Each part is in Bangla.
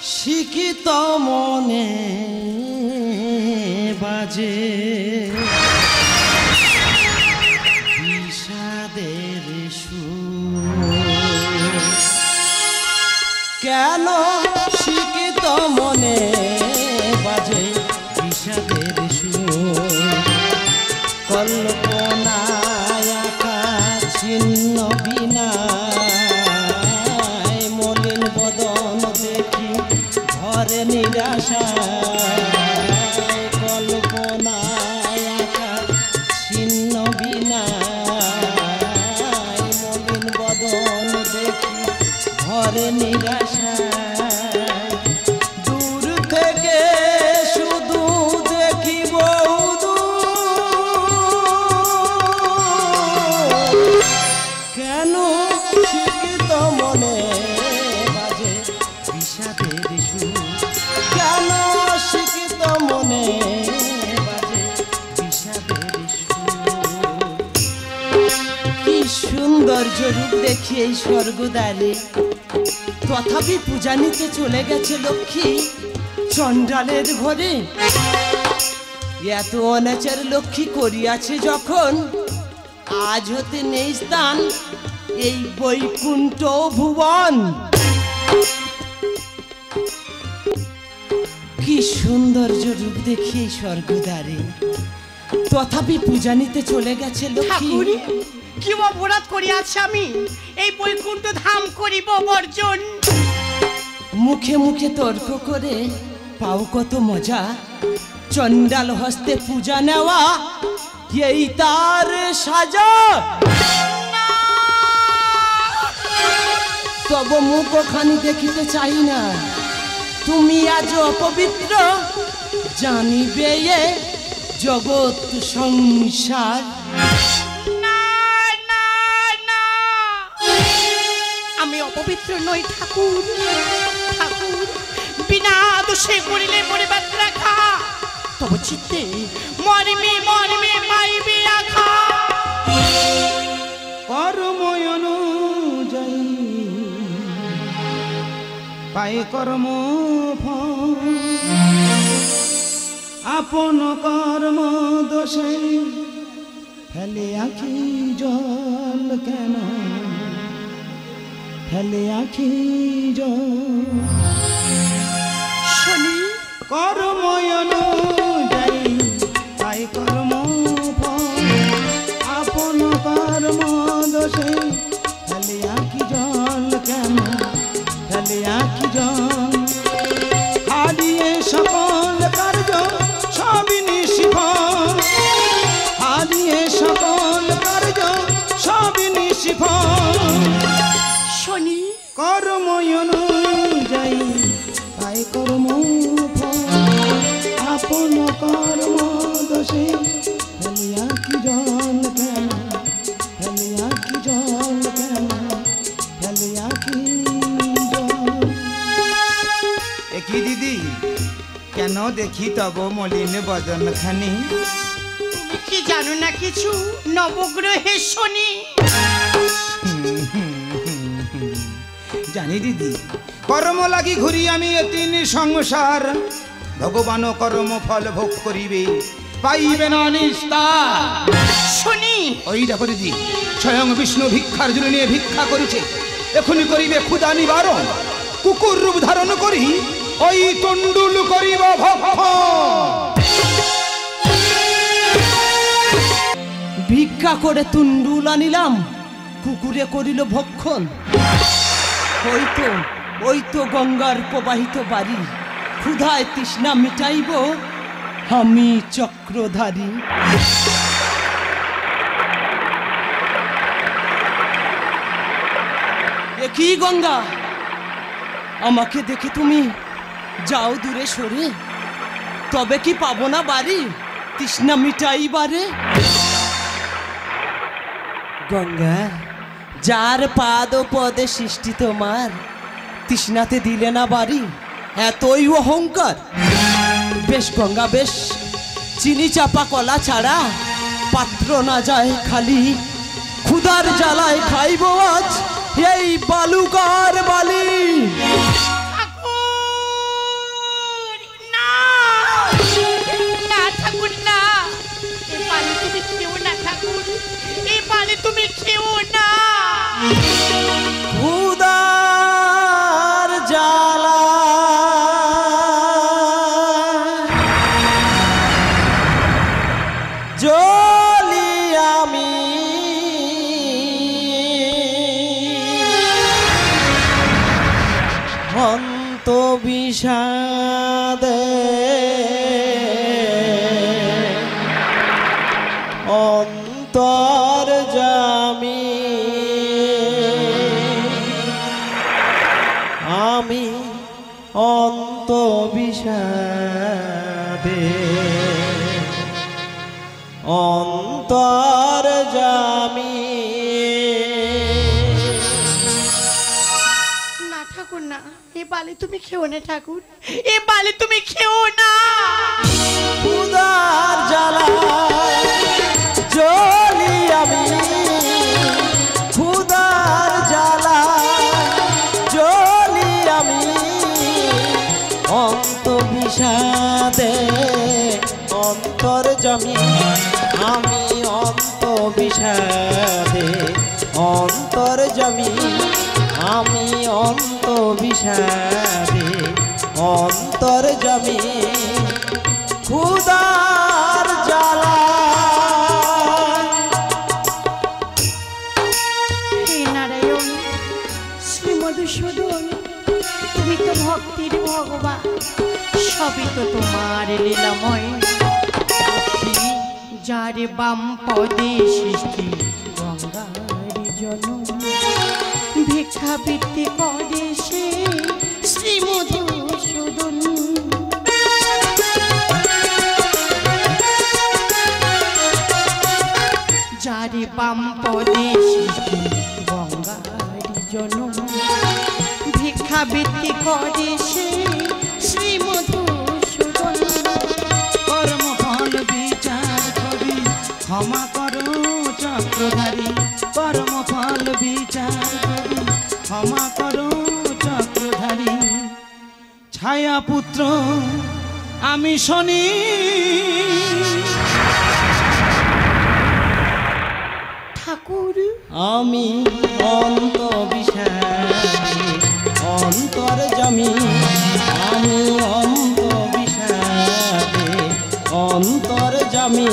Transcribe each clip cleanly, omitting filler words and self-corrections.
শিখিত মনে বাজে বিষাদের সুর কেন শিখিত মনে বাজে বিষাদের সুর কল্পনায় আঁকা ছিন্ন বিনায় মলিন বদন দেখি ঘরে নিরাশা কল্পনায় আঁকা ছিন্ন বিনায় মলিন বদন দেখি ঘরে নিরাশা দূর থেকে শুধু দেখি কেন শিখিত মনে বাজে বিষাদের সুর কেন শিখিত মনে বাজে বিষাদের সুর কি সৌন্দর্য রূপ দেখি এই স্বর্গদ্বারে তথাপি পূজা নিতে চলে গেছে লক্ষ্মী চণ্ডালের ঘরে এত অনাচার লক্ষ্মী করিয়াছে যখন আজ হতে নেই স্থান এই বৈকুণ্ঠ ভুবন কি সৌন্দর্য রূপ দেখি এই স্বর্গদ্বারে তথাপি পূজা নিতে চলে গেছে লক্ষ্মী কি অপরাধ করিয়াছি আমি এই বৈকুণ্ঠ ধাম করিব বর্জন মুখে মুখে তর্ক করে পাও কত মজা চণ্ডাল হস্তে পূজা নেওয়া এই তার সাজা তব মুখ ওখানে দেখিতে চাই না তুমি আজ অপবিত্র জানিবে এ জগৎ সংসার আমি অপবিত্র নই ঠাকুর ঠাকুর বিনা দোষে করিলে মরিবার রাখা তব চিত্তে মর্মে মর্মে পাইবে আঘা কর্ম অনুযায়ী পাই কর্ম ফল আপন কর্ম দোষে ফেলে আখি জল কেন ফেলে আখি জল শনি কর্ম অনুযায়ী পাই কর্ম ফল আপন কর্ম দোষে ফেলে আখি জল কেন ফেলে আখি জল হারিয়ে সকল কার্য সবই নিষ্ফল হারিয়ে সকল কার্য সবই নিষ্ফল শনি কর্ম অনুযায়ী পাই কর্ম আপন কর্ম দোষে ফেলিয়া কি জল কেন ফেলিয়া কি জল কেন ফেলিয়া কি জল একই দিদি কেন দেখি তব মলিন বদন খানি তুমি কি জানো না কিছু নবগ্রহে শনি জানি দিদি কর্ম লাগি ঘুরি আমি এতিন সংসার ভগবান কর্ম ফল ভোগ করিবে পাইবে না নিস্তার শনি ওই দেখো দিদি স্বয়ং বিষ্ণু ভিক্ষার জন্য নিয়ে ভিক্ষা করেছে এখনই করিবে ক্ষুধা নিবারণ কুকুর রূপ ধারণ করি ওই তন্ডুল করিব ভিক্ষা করে তুন্ডুল আনিলাম কুকুরে করিল ভক্ষণ ওই তো গঙ্গার প্রবাহিত বাড়ি ক্ষুধায় তৃষ্ণা মিটাইব আমি চক্রধারী একই গঙ্গা আমাকে দেখে তুমি যাও দূরে সরে তবে কি পাবো না বাড়ি তৃষ্ণা মিটাইবারে গঙ্গা যার পাদ পদে সৃষ্টি তোমার তৃষ্ণাতে দিলে না বাড়ি এতই অহংকার বেশ গঙ্গা বেশ চিনি চাপা কলা ছাড়া পাত্র না যায় খালি ক্ষুধার জ্বালায় খাইব আজ এই বালুকার বালি অন্ত বিষাদে অন্তর জামি আমি অন্ত বিষাদে অন্তর জামি। না ঠাকুর না, এ বালে তুমি খেও না ঠাকুর, এ বালে তুমি খেও না। ক্ষুধার জ্বালা জ্বলি আমি, ক্ষুধার জ্বালা জ্বলি আমি অন্ত বিষাদে অন্তর জমি আমি অন্ত বিষাদে অন্তর জমি আমি অন্ত বিষাদে অন্তর জমি ক্ষুধার জ্বালা। হে নারায়ণ, শ্রী মধুসূদন, তুমি তো ভক্তির ভগবান, সবই তো তোমার লীলাময়। যার বাম পদে সৃষ্টি গঙ্গার জনম, ভিক্ষাবৃত্তি করে সে শ্রী মধুসূদন। যার বাম পদে সৃষ্টি গঙ্গার জনম, ভিক্ষাবৃত্তি করে সে শ্রী মধুসূদন। কর্মফল বিচার করি ক্ষমা করো চক্রধারী, কর্মফল বিচার করি ক্ষমা করো চক্রধারী। ছায়া পুত্র আমি শনি, ঠাকুর আমি অন্ত বিষাদে অন্তর জমি আমি অন্ত বিষাদে অন্তর জমি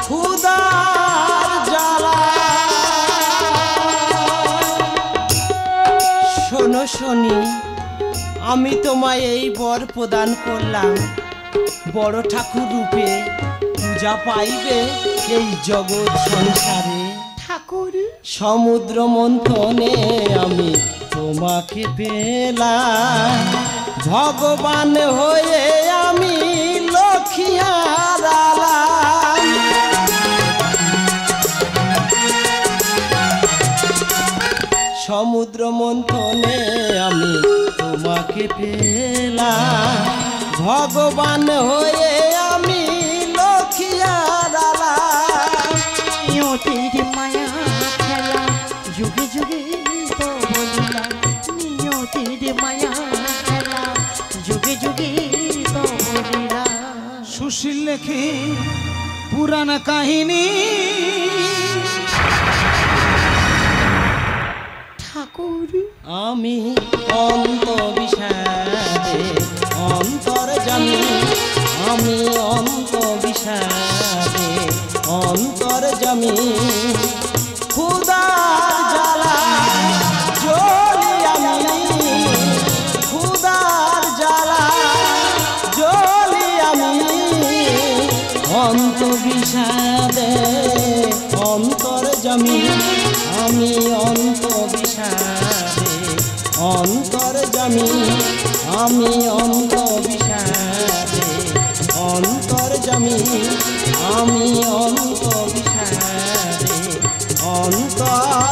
ক্ষুধার জ্বালা। শোনো শনি, আমি তোমায় এই বর প্রদান করলাম, বড় ঠাকুর রূপে পূজা পাইবে এই জগৎ সংসারে। ঠাকুর সমুদ্র মন্থনে আমি তোমাকে পেলাম, ভগবান হয়ে আমি লক্ষ্মীহারালাম। সমুদ্র মন্থনে আমি তোমাকে পেলাম, ভগবান হয়ে আমি লক্ষ্মীহারালাম। নিয়তির মায়া খেলা যুগে যুগে তো বলিলাম, নিয়তির মায়া খেলা যুগে যুগে তো বলিলাম। সুশীল লেখে পুরাণ কাহিনী, ঠাকুর আমি অন্ত বিষাদে অন্তর জানি আমি অন্ত বিষাদে অন্তর জমি ক্ষুধার জ্বালা জ্বলি আমি ক্ষুধার জ্বালা জ্বলি আমি অন্ত বিষাদে অন্তর জমি আমি অন্ত বিষাদে অন্তর জমি আমি অন্ত বিষাদে অন্তর জমি আমি অন্ত বিষাদে অন্তর